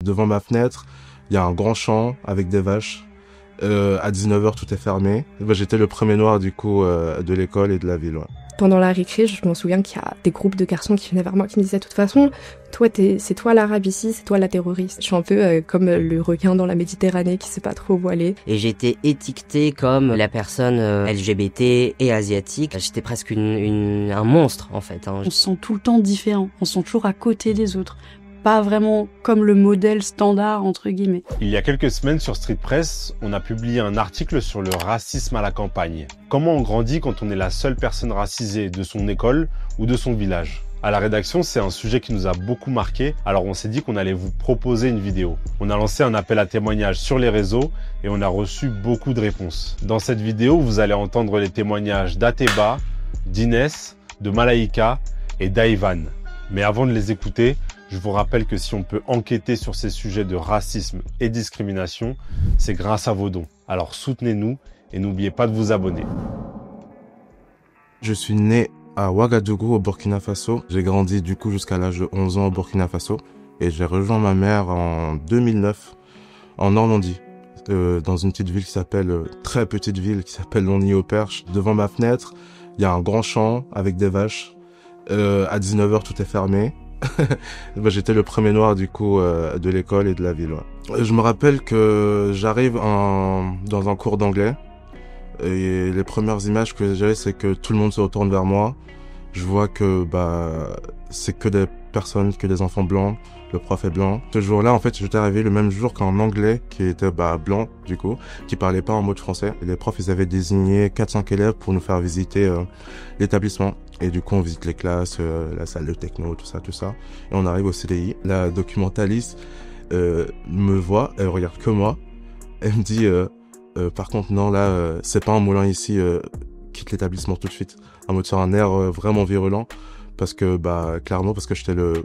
Devant ma fenêtre, il y a un grand champ avec des vaches. À 19h, tout est fermé. J'étais le premier noir du coup de l'école et de la ville. Ouais. Pendant la récré, je m'en souviens qu'il y a des groupes de garçons qui venaient vers moi qui me disaient de toute façon, toi c'est toi l'arabe ici, c'est toi la terroriste. Je suis un peu comme le requin dans la Méditerranée qui sait pas trop où aller. Et j'étais étiquetée comme la personne LGBT et asiatique. J'étais presque un monstre en fait. On se sent tout le temps différent, on se sent toujours à côté des autres. Pas vraiment comme le modèle standard, entre guillemets. Il y a quelques semaines sur Street Press, on a publié un article sur le racisme à la campagne. Comment on grandit quand on est la seule personne racisée de son école ou de son village? À la rédaction, c'est un sujet qui nous a beaucoup marqué, alors on s'est dit qu'on allait vous proposer une vidéo. On a lancé un appel à témoignages sur les réseaux et on a reçu beaucoup de réponses. Dans cette vidéo, vous allez entendre les témoignages d'Ateba, d'Inès, de Malaïka et d'Aivan. Mais avant de les écouter, je vous rappelle que si on peut enquêter sur ces sujets de racisme et discrimination, c'est grâce à vos dons. Alors soutenez-nous et n'oubliez pas de vous abonner. Je suis né à Ouagadougou au Burkina Faso. J'ai grandi du coup jusqu'à l'âge de 11 ans au Burkina Faso. Et j'ai rejoint ma mère en 2009 en Normandie. Dans une petite ville qui s'appelle, très petite ville qui s'appelle Longny-au-Perche. Devant ma fenêtre, il y a un grand champ avec des vaches. À 19h, tout est fermé. J'étais le premier noir du coup de l'école et de la ville. Ouais. Je me rappelle que j'arrive dans un cours d'anglais et les premières images que j'ai, c'est que tout le monde se retourne vers moi. Je vois que c'est que des personnes, que des enfants blancs. Le prof est blanc. Ce jour-là, en fait, j'étais arrivé le même jour qu'un anglais qui était blanc du coup, qui parlait pas en mot de français. Et les profs, ils avaient désigné 4-5 élèves pour nous faire visiter l'établissement. Et du coup, on visite les classes, la salle de techno, tout ça. Et on arrive au CDI. La documentaliste me voit, elle regarde que moi. Elle me dit, par contre, non, là, c'est pas un moulin ici, quitte l'établissement tout de suite. En mode sur un air vraiment virulent. Parce que, clairement, parce que j'étais le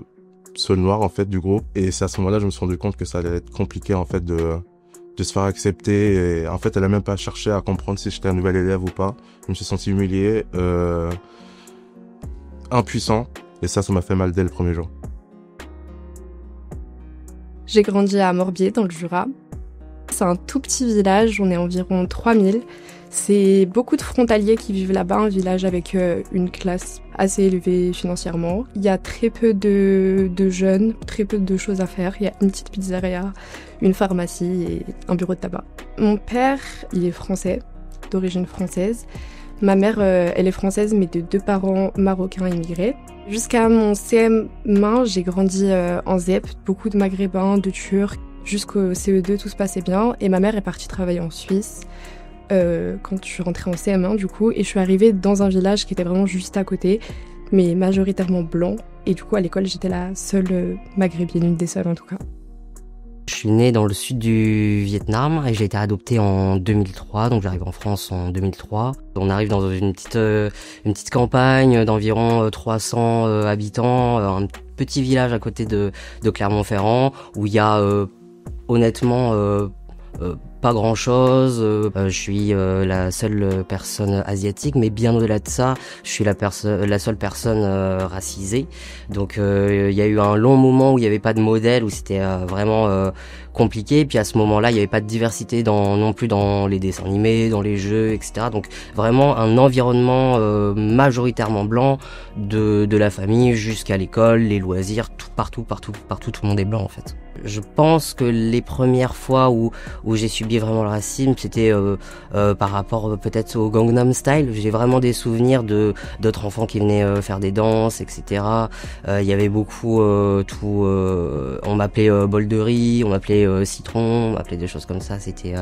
seul noir, en fait, du groupe. Et c'est à ce moment-là, je me suis rendu compte que ça allait être compliqué, en fait, de se faire accepter. Et en fait, elle a même pas cherché à comprendre si j'étais un nouvel élève ou pas. Je me suis senti humilié, impuissant. Et ça m'a fait mal dès le premier jour. J'ai grandi à Morbier, dans le Jura. C'est un tout petit village, on est environ 3000. C'est beaucoup de frontaliers qui vivent là-bas, un village avec une classe assez élevée financièrement. Il y a très peu de jeunes, très peu de choses à faire. Il y a une petite pizzeria, une pharmacie et un bureau de tabac. Mon père, il est français, d'origine française. Ma mère, elle est française, mais de 2 parents marocains immigrés. Jusqu'à mon CM1, j'ai grandi en ZEP, beaucoup de Maghrébins, de Turcs. Jusqu'au CE2, tout se passait bien. Et ma mère est partie travailler en Suisse quand je suis rentrée en CM1, du coup. Et je suis arrivée dans un village qui était vraiment juste à côté, mais majoritairement blanc. Et du coup, à l'école, j'étais la seule maghrébine, une des seules en tout cas. Je suis née dans le sud du Vietnam et j'ai été adoptée en 2003, donc j'arrive en France en 2003. On arrive dans une petite campagne d'environ 300 habitants, un petit village à côté de Clermont-Ferrand où il y a honnêtement pas grand chose. Je suis la seule personne asiatique, mais bien au-delà de ça, je suis la seule personne racisée. Donc il y a eu un long moment où il n'y avait pas de modèle, où c'était vraiment compliqué. Et puis à ce moment-là, il n'y avait pas de diversité non plus dans les dessins animés, dans les jeux, etc. Donc vraiment un environnement majoritairement blanc, de la famille jusqu'à l'école, les loisirs, partout, tout le monde est blanc en fait. Je pense que les premières fois où j'ai subi vraiment le racisme, c'était par rapport peut-être au Gangnam Style. J'ai vraiment des souvenirs d'autres enfants qui venaient faire des danses, etc. Il y avait beaucoup on m'appelait bol de riz, on m'appelait citron, on m'appelait des choses comme ça. C'était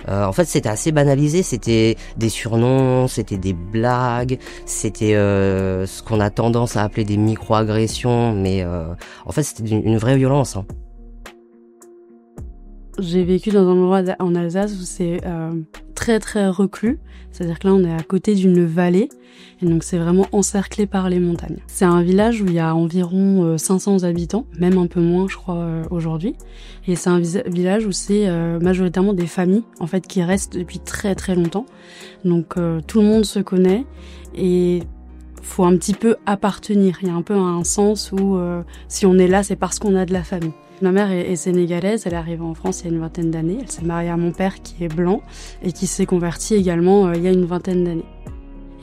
en fait c'était assez banalisé, c'était des surnoms, c'était des blagues, c'était ce qu'on a tendance à appeler des micro-agressions, mais en fait c'était une vraie violence. Hein. J'ai vécu dans un endroit en Alsace où c'est très très reclus, c'est-à-dire que là on est à côté d'une vallée et donc c'est vraiment encerclé par les montagnes. C'est un village où il y a environ 500 habitants, même un peu moins je crois aujourd'hui, et c'est un village où c'est majoritairement des familles en fait qui restent depuis très très longtemps, donc tout le monde se connaît et faut un petit peu appartenir. Il y a un peu un sens où si on est là c'est parce qu'on a de la famille. Ma mère est sénégalaise, elle est arrivée en France il y a une vingtaine d'années. Elle s'est mariée à mon père qui est blanc et qui s'est converti également il y a une vingtaine d'années.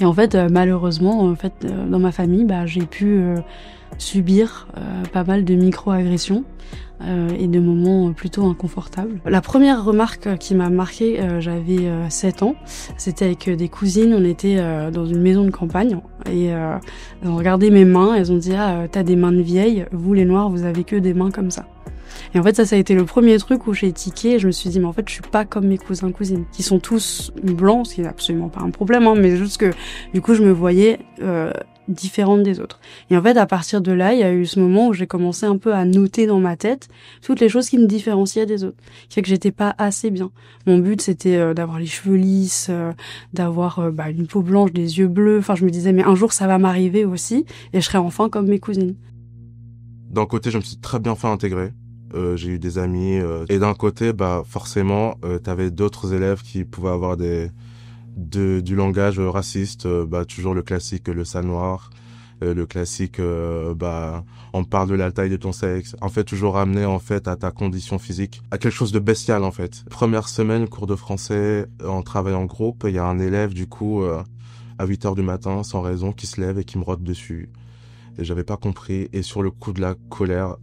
Et en fait, malheureusement, dans ma famille, j'ai pu subir pas mal de micro-agressions et de moments plutôt inconfortables. La première remarque qui m'a marquée, j'avais 7 ans, c'était avec des cousines, on était dans une maison de campagne et elles ont regardé mes mains, elles ont dit « Ah, t'as des mains de vieille, vous les noirs, vous avez que des mains comme ça ». Et en fait, ça a été le premier truc où j'ai tiqué et je me suis dit, mais en fait, je suis pas comme mes cousins-cousines, qui sont tous blancs, ce qui n'est absolument pas un problème, mais juste que, du coup, je me voyais différente des autres. Et en fait, à partir de là, il y a eu ce moment où j'ai commencé un peu à noter dans ma tête toutes les choses qui me différenciaient des autres, qui fait que j'étais pas assez bien. Mon but, c'était d'avoir les cheveux lisses, d'avoir une peau blanche, des yeux bleus. Enfin, je me disais, mais un jour, ça va m'arriver aussi, et je serai enfin comme mes cousines. D'un côté, je me suis très bien fait intégrer. J'ai eu des amis et d'un côté forcément t'avais d'autres élèves qui pouvaient avoir du langage raciste, toujours le classique le sale noir, le classique on parle de la taille de ton sexe, en fait toujours ramener en fait à ta condition physique, à quelque chose de bestial en fait. Première semaine cours de français, on travaille en groupe, il y a un élève du coup à 8h du matin sans raison qui se lève et qui me rote dessus. Et j'avais pas compris, et sur le coup de la colère,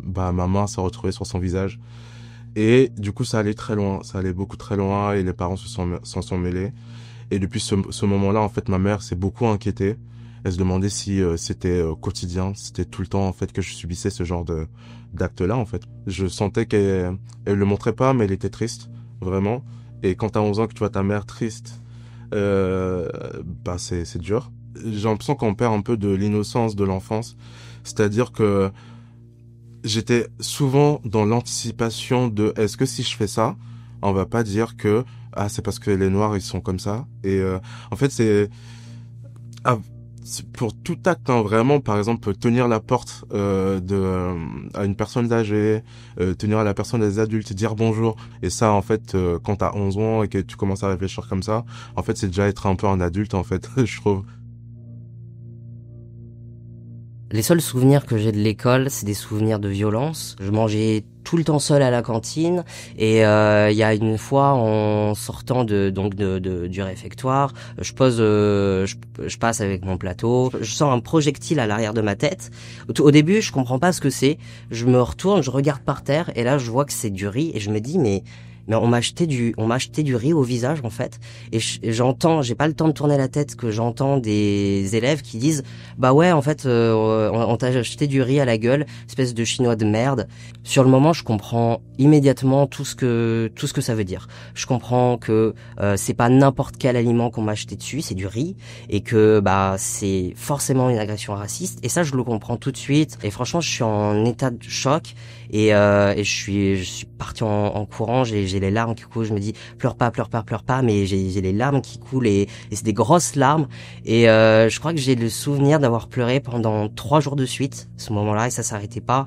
ma main s'est retrouvée sur son visage, et du coup ça allait très loin, ça allait beaucoup très loin, et les parents s'en sont mêlés, et depuis ce moment-là, en fait, ma mère s'est beaucoup inquiétée, elle se demandait si c'était quotidien, c'était tout le temps en fait que je subissais ce genre d'acte-là en fait. Je sentais qu'elle le montrait pas, mais elle était triste, vraiment, et quand t'as 11 ans que tu vois ta mère triste, c'est dur. J'ai l'impression qu'on perd un peu de l'innocence de l'enfance. C'est-à-dire que j'étais souvent dans l'anticipation de est-ce que si je fais ça, on va pas dire que c'est parce que les noirs ils sont comme ça. Et en fait c'est pour tout acte, vraiment, par exemple tenir la porte à une personne âgée, tenir à la personne des adultes, dire bonjour. Et ça en fait quand t'as 11 ans et que tu commences à réfléchir comme ça, en fait c'est déjà être un peu un adulte en fait, je trouve. Les seuls souvenirs que j'ai de l'école, c'est des souvenirs de violence. Je mangeais tout le temps seul à la cantine et il y a une fois en sortant du réfectoire, je passe avec mon plateau, je sens un projectile à l'arrière de ma tête. Au début, je comprends pas ce que c'est. Je me retourne, je regarde par terre et là je vois que c'est du riz et je me dis mais on m'a acheté du riz au visage en fait, et j'entends, j'ai pas le temps de tourner la tête, que j'entends des élèves qui disent bah ouais en fait on t'a acheté du riz à la gueule, espèce de chinois de merde. Sur le moment, je comprends immédiatement tout ce que ça veut dire. Je comprends que c'est pas n'importe quel aliment qu'on m'a acheté dessus, c'est du riz, et que c'est forcément une agression raciste, et ça je le comprends tout de suite. Et franchement, je suis en état de choc et je suis parti en courant, j'ai les larmes qui coulent, je me dis pleure pas, mais j'ai les larmes qui coulent et c'est des grosses larmes, et je crois que j'ai le souvenir d'avoir pleuré pendant 3 jours de suite ce moment-là, et ça s'arrêtait pas.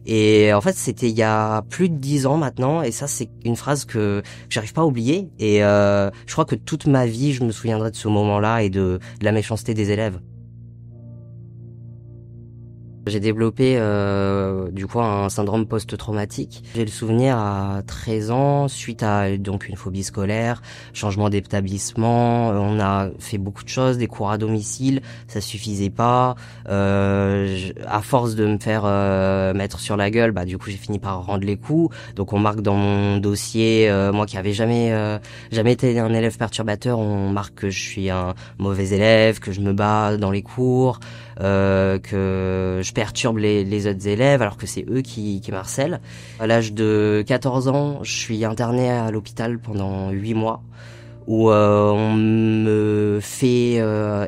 Et en fait, c'était il y a plus de 10 ans maintenant, et ça c'est une phrase que j'arrive pas à oublier, et je crois que toute ma vie je me souviendrai de ce moment-là et de la méchanceté des élèves. J'ai développé du coup un syndrome post-traumatique. J'ai le souvenir à 13 ans, suite à donc une phobie scolaire, changement d'établissement, on a fait beaucoup de choses, des cours à domicile, ça suffisait pas. À force de me faire mettre sur la gueule, du coup j'ai fini par rendre les coups. Donc on marque dans mon dossier, moi qui avais jamais été un élève perturbateur, on marque que je suis un mauvais élève, que je me bats dans les cours, que je perturbe les autres élèves alors que c'est eux qui m'harcèlent. À l'âge de 14 ans, je suis interné à l'hôpital pendant 8 mois où on me fait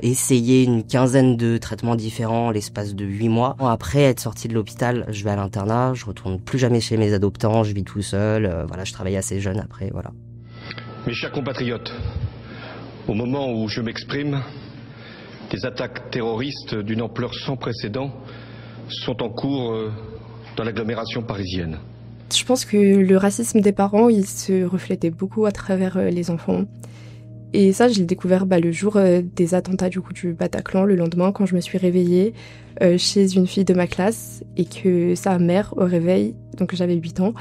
essayer une quinzaine de traitements différents l'espace de 8 mois. Après être sorti de l'hôpital, je vais à l'internat, je retourne plus jamais chez mes adoptants, je vis tout seul, je travaille assez jeune après, voilà. Mes chers compatriotes, au moment où je m'exprime, des attaques terroristes d'une ampleur sans précédent sont en cours dans l'agglomération parisienne. Je pense que le racisme des parents, il se reflétait beaucoup à travers les enfants. Et ça, je l'ai découvert le jour des attentats du Bataclan, le lendemain, quand je me suis réveillée chez une fille de ma classe et que sa mère au réveil, donc j'avais 8 ans,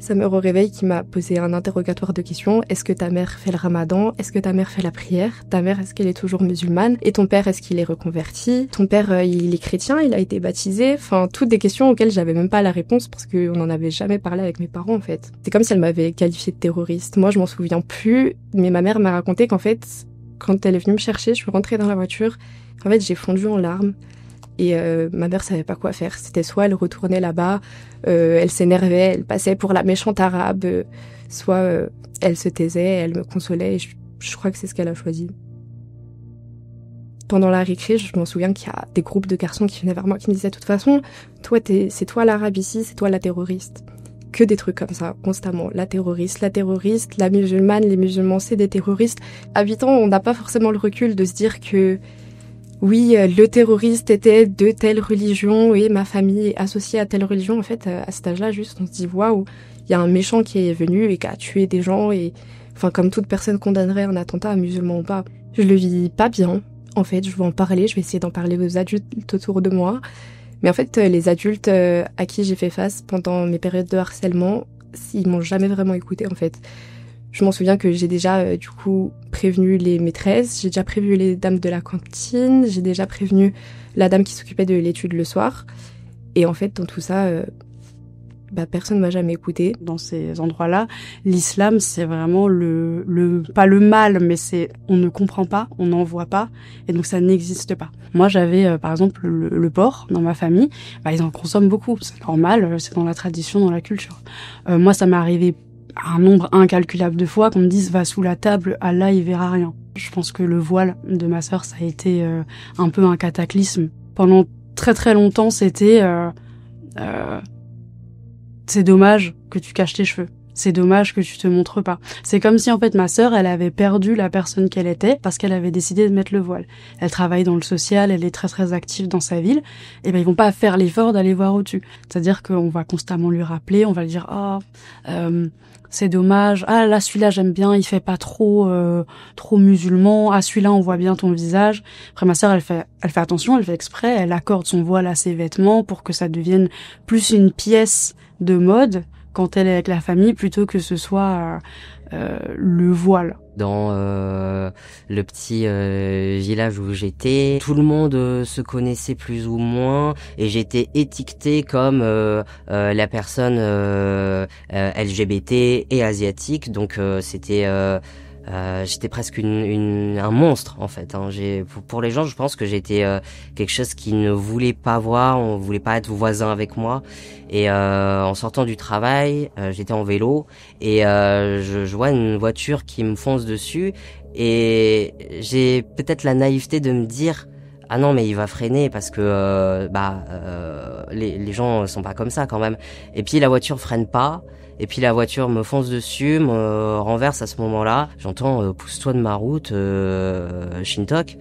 sa mère au réveil qui m'a posé un interrogatoire de questions. Est-ce que ta mère fait le ramadan? Est-ce que ta mère fait la prière? Ta mère, est-ce qu'elle est toujours musulmane? Et ton père, est-ce qu'il est reconverti? Ton père, il est chrétien, il a été baptisé? Enfin, toutes des questions auxquelles j'avais même pas la réponse parce qu'on n'en avait jamais parlé avec mes parents, en fait. C'est comme si elle m'avait qualifiée de terroriste. Moi, je m'en souviens plus, mais ma mère m'a raconté qu'en fait, quand elle est venue me chercher, je suis rentrée dans la voiture, en fait, j'ai fondu en larmes. Et ma mère savait pas quoi faire. C'était soit elle retournait là-bas, elle s'énervait, elle passait pour la méchante arabe, soit elle se taisait, elle me consolait. Et je crois que c'est ce qu'elle a choisi. Pendant la récré, je m'en souviens qu'il y a des groupes de garçons qui venaient vers moi qui me disaient de toute façon, c'est toi l'arabe ici, c'est toi la terroriste. Que des trucs comme ça, constamment. La terroriste, la musulmane, les musulmans, c'est des terroristes. À 8 ans, on n'a pas forcément le recul de se dire que oui, le terroriste était de telle religion et ma famille est associée à telle religion. En fait, à cet âge-là, juste, on se dit, waouh, il y a un méchant qui est venu et qui a tué des gens et, enfin, comme toute personne condamnerait un attentat, musulman ou pas. Je le vis pas bien. En fait, je vais en parler, je vais essayer d'en parler aux adultes autour de moi. Mais en fait, les adultes à qui j'ai fait face pendant mes périodes de harcèlement, ils m'ont jamais vraiment écouté, en fait. Je m'en souviens que j'ai déjà, prévenu les maîtresses, j'ai déjà prévenu les dames de la cantine, j'ai déjà prévenu la dame qui s'occupait de l'étude le soir. Et en fait, dans tout ça, personne m'a jamais écouté. Dans ces endroits-là, l'islam, c'est vraiment pas le mal, mais on ne comprend pas, on n'en voit pas, et donc ça n'existe pas. Moi, j'avais, par exemple, le porc dans ma famille, ils en consomment beaucoup, c'est normal, c'est dans la tradition, dans la culture. Moi, ça m'est arrivé un nombre incalculable de fois qu'on me dise va sous la table, Allah il verra rien. Je pense que le voile de ma sœur, ça a été un peu un cataclysme. Pendant très très longtemps, c'était c'est dommage que tu caches tes cheveux. C'est dommage que tu te montres pas. C'est comme si en fait ma sœur, elle avait perdu la personne qu'elle était parce qu'elle avait décidé de mettre le voile. Elle travaille dans le social, elle est très très active dans sa ville. Et ils vont pas faire l'effort d'aller voir au-dessus. C'est-à-dire qu'on va constamment lui rappeler, on va lui dire c'est dommage. Ah là celui-là j'aime bien, il fait pas trop musulman. Ah celui-là on voit bien ton visage. Après ma sœur elle fait attention, elle fait exprès, elle accorde son voile à ses vêtements pour que ça devienne plus une pièce de mode quand elle est avec la famille plutôt que ce soit le voile. Dans le petit village où j'étais, tout le monde se connaissait plus ou moins et j'étais étiquetée comme la personne LGBT et asiatique, donc c'était j'étais presque un monstre en fait. Pour les gens, je pense que j'étais quelque chose qu'ils ne voulaient pas voir, on voulait pas être voisin avec moi. Et en sortant du travail, j'étais en vélo et je vois une voiture qui me fonce dessus et j'ai peut-être la naïveté de me dire ah non mais il va freiner parce que les gens sont pas comme ça quand même. Et puis la voiture freine pas. Et puis la voiture me fonce dessus, me renverse à ce moment-là. J'entends pousse-toi de ma route, Shintok.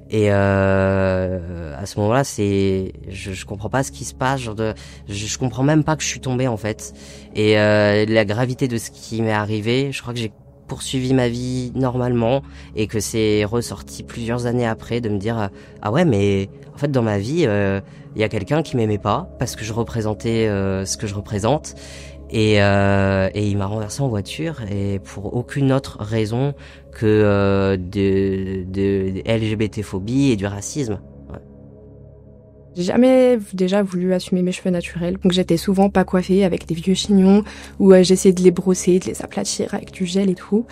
Et à ce moment-là, je comprends pas ce qui se passe. Je comprends même pas que je suis tombé en fait. Et la gravité de ce qui m'est arrivé, je crois que j'ai poursuivi ma vie normalement et que c'est ressorti plusieurs années après de me dire ah ouais mais en fait dans ma vie il y a quelqu'un qui m'aimait pas parce que je représentais ce que je représente. Et il m'a renversé en voiture et pour aucune autre raison que de LGBT-phobie et du racisme. Ouais. J'ai jamais déjà voulu assumer mes cheveux naturels, donc j'étais souvent pas coiffée avec des vieux chignons où j'essayais de les brosser, de les aplatir avec du gel et tout.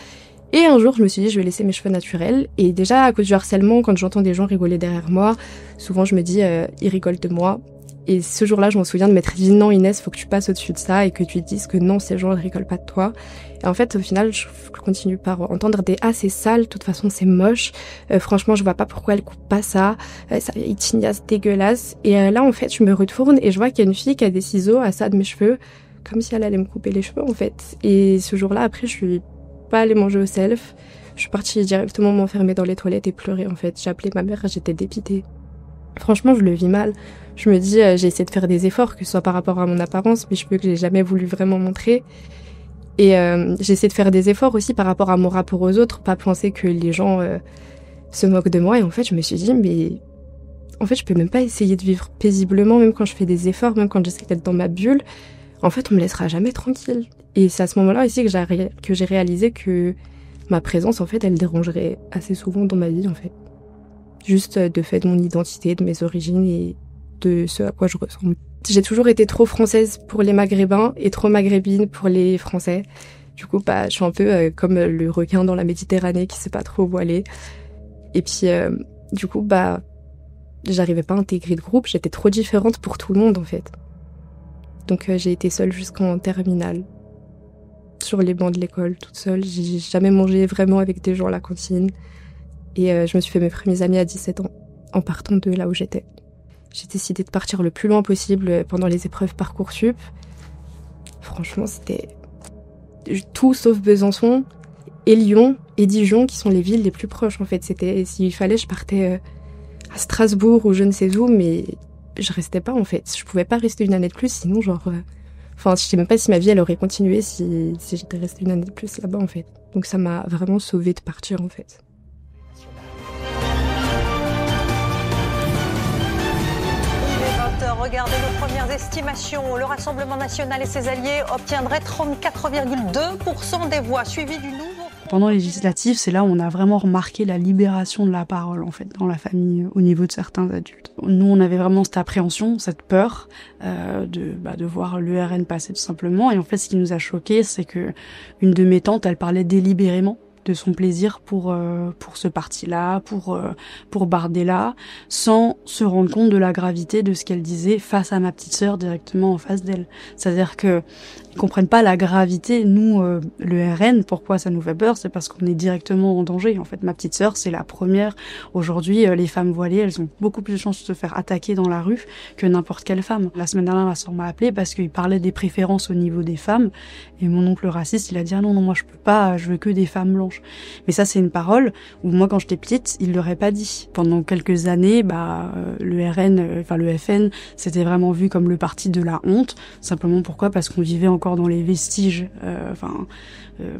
Et un jour, je me suis dit, je vais laisser mes cheveux naturels. Et déjà, à cause du harcèlement, quand j'entends des gens rigoler derrière moi, souvent je me dis, ils rigolent de moi. Et ce jour-là, je m'en souviens de m'être dit non Inès, faut que tu passes au-dessus de ça et que tu te dises que non, ces gens ne rigolent pas de toi. Et en fait, au final, je continue par entendre des ah c'est sale, de toute façon c'est moche. Franchement, je vois pas pourquoi elle coupe pas ça. Ça il tignasse dégueulasse. Et là, en fait, je me retourne et je vois qu'il y a une fille qui a des ciseaux à ça de mes cheveux, comme si elle allait me couper les cheveux en fait. Et ce jour-là, après, je suis pas allée manger au self. Je suis partie directement m'enfermer dans les toilettes et pleurer en fait. J'ai appelé ma mère, j'étais dépitée. Franchement, je le vis mal. Je me dis, j'ai essayé de faire des efforts, que ce soit par rapport à mon apparence, mais je peux que j'ai jamais voulu vraiment montrer. Et j'essaie de faire des efforts aussi par rapport à mon rapport aux autres, pas penser que les gens se moquent de moi. Et en fait, je me suis dit, mais en fait, je peux même pas essayer de vivre paisiblement, même quand je fais des efforts, même quand j'essaie d'être dans ma bulle. En fait, on me laissera jamais tranquille. Et c'est à ce moment-là aussi que j'ai réalisé que ma présence, en fait, elle dérangerait assez souvent dans ma vie, en fait. Juste de fait de mon identité, de mes origines et de ce à quoi je ressemble. J'ai toujours été trop française pour les Maghrébins et trop maghrébine pour les Français. Du coup, je suis un peu comme le requin dans la Méditerranée qui sait pas trop où aller. Et puis, du coup, j'arrivais pas à intégrer de groupe. J'étais trop différente pour tout le monde, en fait. Donc, j'ai été seule jusqu'en terminale. Sur les bancs de l'école, toute seule. J'ai jamais mangé vraiment avec des gens à la cantine. Et je me suis fait mes premiers amis à 17 ans, en partant de là où j'étais. J'ai décidé de partir le plus loin possible pendant les épreuves Parcoursup. Franchement, c'était tout sauf Besançon et Lyon et Dijon, qui sont les villes les plus proches, en fait. S'il fallait, je partais à Strasbourg ou je ne sais où, mais je restais pas, en fait. Je pouvais pas rester une année de plus, sinon, je sais même pas si ma vie, elle aurait continué si j'étais restée une année de plus là-bas, en fait. Donc ça m'a vraiment sauvée de partir, en fait. Regardez nos premières estimations. Le Rassemblement national et ses alliés obtiendraient 34,2% des voix, suivi du nouveau... Pendant les législatives, c'est là où on a vraiment remarqué la libération de la parole, en fait, dans la famille, au niveau de certains adultes. Nous, on avait vraiment cette appréhension, cette peur de voir l'URN passer tout simplement. Et en fait, ce qui nous a choqués, c'est que une de mes tantes, elle parlait délibérément de son plaisir pour ce parti-là, pour Bardella, sans se rendre compte de la gravité de ce qu'elle disait face à ma petite sœur directement en face d'elle. C'est-à-dire que ils comprennent pas la gravité. Nous, le RN, pourquoi ça nous fait peur, c'est parce qu'on est directement en danger. En fait, ma petite sœur, c'est la première. Aujourd'hui, les femmes voilées, elles ont beaucoup plus de chances de se faire attaquer dans la rue que n'importe quelle femme. La semaine dernière, ma sœur m'a appelée parce qu'il parlait des préférences au niveau des femmes. Et mon oncle raciste, il a dit ah non, moi je peux pas, je veux que des femmes blanches. Mais ça, c'est une parole où moi, quand j'étais petite, il l'aurait pas dit. Pendant quelques années, le RN, le FN, c'était vraiment vu comme le parti de la honte. Simplement pourquoi? Parce qu'on vivait encore dans les vestiges.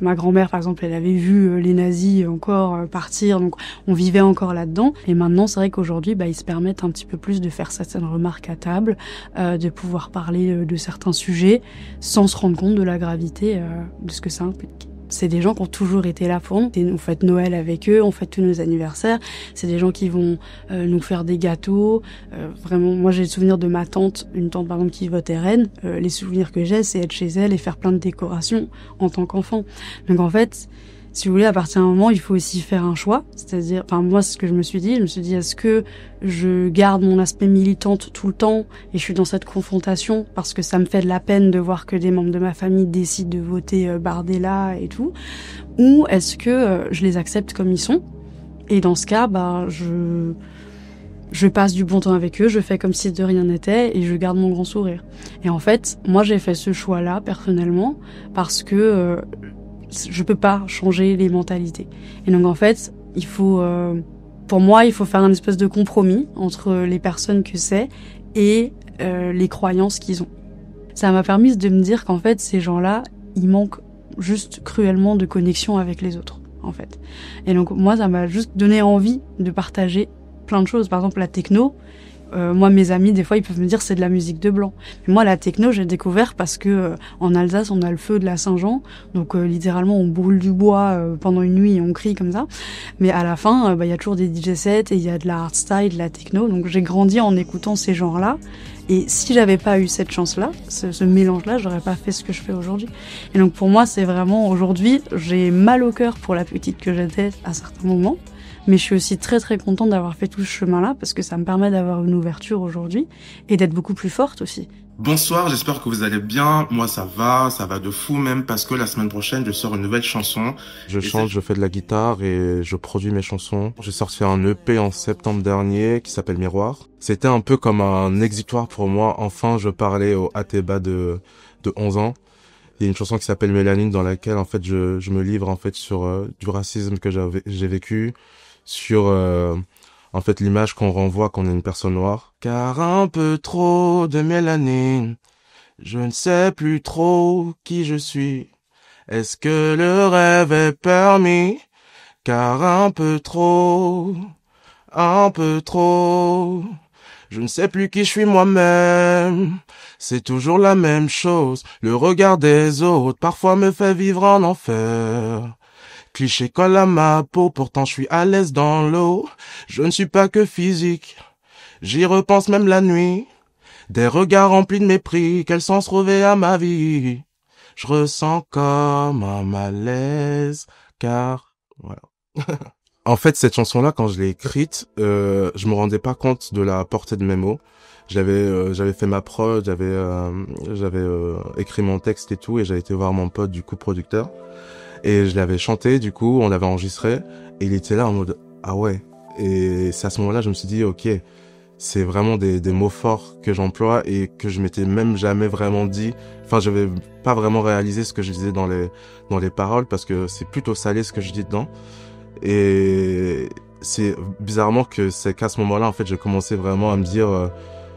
Ma grand-mère, par exemple, elle avait vu les nazis encore partir, donc on vivait encore là-dedans. Et maintenant, c'est vrai qu'aujourd'hui, ils se permettent un petit peu plus de faire certaines remarques à table, de pouvoir parler de certains sujets sans se rendre compte de la gravité de ce que ça implique. C'est des gens qui ont toujours été là pour nous. On fête Noël avec eux, on fête tous nos anniversaires. C'est des gens qui vont nous faire des gâteaux. Vraiment, moi j'ai le souvenir de ma tante, une tante par exemple qui vote RN. Les souvenirs que j'ai, c'est être chez elle et faire plein de décorations en tant qu'enfant. Donc en fait, si vous voulez, à partir d'un moment, il faut aussi faire un choix. C'est-à-dire, moi, c'est ce que je me suis dit, est-ce que je garde mon aspect militante tout le temps et je suis dans cette confrontation parce que ça me fait de la peine de voir que des membres de ma famille décident de voter Bardella et tout, ou est-ce que je les accepte comme ils sont? Et dans ce cas, je passe du bon temps avec eux, je fais comme si de rien n'était et je garde mon grand sourire. Et en fait, moi, j'ai fait ce choix-là personnellement parce que je peux pas changer les mentalités. Et donc en fait, pour moi, il faut faire un espèce de compromis entre les personnes que c'est et les croyances qu'ils ont. Ça m'a permis de me dire qu'en fait, ces gens-là, ils manquent juste cruellement de connexion avec les autres, en fait. Et donc moi, ça m'a juste donné envie de partager plein de choses. Par exemple, la techno. Moi, mes amis, des fois, ils peuvent me dire c'est de la musique de blanc. Mais moi, la techno, j'ai découvert parce que en Alsace, on a le feu de la Saint-Jean, donc littéralement, on brûle du bois pendant une nuit et on crie comme ça. Mais à la fin, y a toujours des DJ sets et il y a de la hardstyle, de la techno. Donc j'ai grandi en écoutant ces genres-là. Et si j'avais pas eu cette chance-là, ce mélange-là, j'aurais pas fait ce que je fais aujourd'hui. Et donc pour moi, c'est vraiment aujourd'hui, j'ai mal au cœur pour la petite que j'étais à certains moments. Mais je suis aussi très très contente d'avoir fait tout ce chemin-là parce que ça me permet d'avoir une ouverture aujourd'hui et d'être beaucoup plus forte aussi. Bonsoir, j'espère que vous allez bien. Moi ça va de fou même parce que la semaine prochaine je sors une nouvelle chanson. Je chante, je fais de la guitare et je produis mes chansons. J'ai sorti un EP en septembre dernier qui s'appelle Miroir. C'était un peu comme un exitoire pour moi. Enfin je parlais au Ateba de 11 ans. Il y a une chanson qui s'appelle Mélanine dans laquelle en fait je me livre en fait sur du racisme que j'ai vécu, sur en fait l'image qu'on renvoie quand on est une personne noire. Car un peu trop de mélanine, je ne sais plus trop qui je suis. Est-ce que le rêve est permis? Car un peu trop, je ne sais plus qui je suis moi-même. C'est toujours la même chose. Le regard des autres parfois me fait vivre en enfer. Cliché colle à ma peau, pourtant je suis à l'aise dans l'eau. Je ne suis pas que physique, j'y repense même la nuit. Des regards remplis de mépris, quel sens trouver à ma vie? Je ressens comme un malaise, car... Voilà. En fait, cette chanson-là, quand je l'ai écrite, je me rendais pas compte de la portée de mes mots. J'avais fait ma prod, j'avais écrit mon texte et tout, et j'avais été voir mon pote, du coup, producteur. Et je l'avais chanté, du coup, on l'avait enregistré, et il était là en mode, ah ouais. Et c'est à ce moment-là, je me suis dit, ok, c'est vraiment des mots forts que j'emploie et que je m'étais même jamais vraiment dit. Enfin, j'avais pas vraiment réalisé ce que je disais dans les paroles, parce que c'est plutôt salé ce que je dis dedans. Et c'est bizarrement que c'est qu'à ce moment-là, en fait, j'ai commencé vraiment à me dire,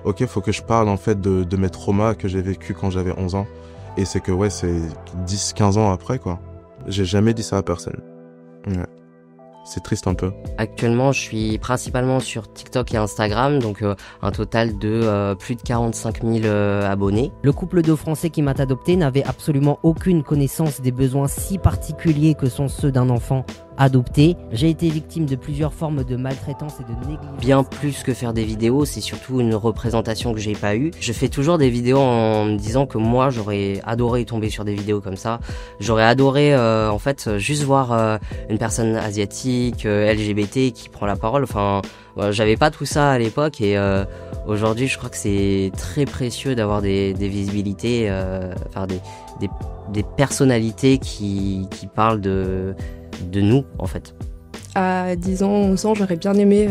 ok, faut que je parle, en fait, de mes traumas que j'ai vécu quand j'avais 11 ans. Et c'est que, ouais, c'est 10-15 ans après, quoi. J'ai jamais dit ça à personne. Ouais. C'est triste un peu. Actuellement, je suis principalement sur TikTok et Instagram, donc un total de plus de 45 000 abonnés. Le couple de Français qui m'a adopté n'avait absolument aucune connaissance des besoins si particuliers que sont ceux d'un enfant adopté. J'ai été victime de plusieurs formes de maltraitance et de négligence. Bien plus que faire des vidéos, c'est surtout une représentation que j'ai pas eue. Je fais toujours des vidéos en me disant que moi, j'aurais adoré tomber sur des vidéos comme ça. J'aurais adoré, en fait, juste voir une personne asiatique, LGBT qui prend la parole. Enfin, j'avais pas tout ça à l'époque et aujourd'hui, je crois que c'est très précieux d'avoir des visibilités, enfin des personnalités qui parlent de nous, en fait. À 10 ans, 11 ans, j'aurais bien aimé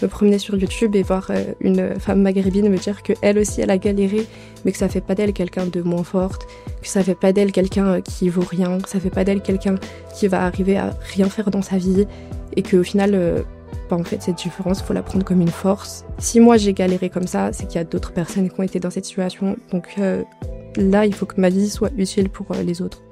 me promener sur YouTube et voir une femme maghrébine me dire qu'elle aussi, elle a galéré, mais que ça fait pas d'elle quelqu'un de moins forte, que ça fait pas d'elle quelqu'un qui vaut rien, que ça fait pas d'elle quelqu'un qui va arriver à rien faire dans sa vie, et qu'au final, en fait, cette différence, faut la prendre comme une force. Si moi, j'ai galéré comme ça, c'est qu'il y a d'autres personnes qui ont été dans cette situation, donc là, il faut que ma vie soit utile pour les autres.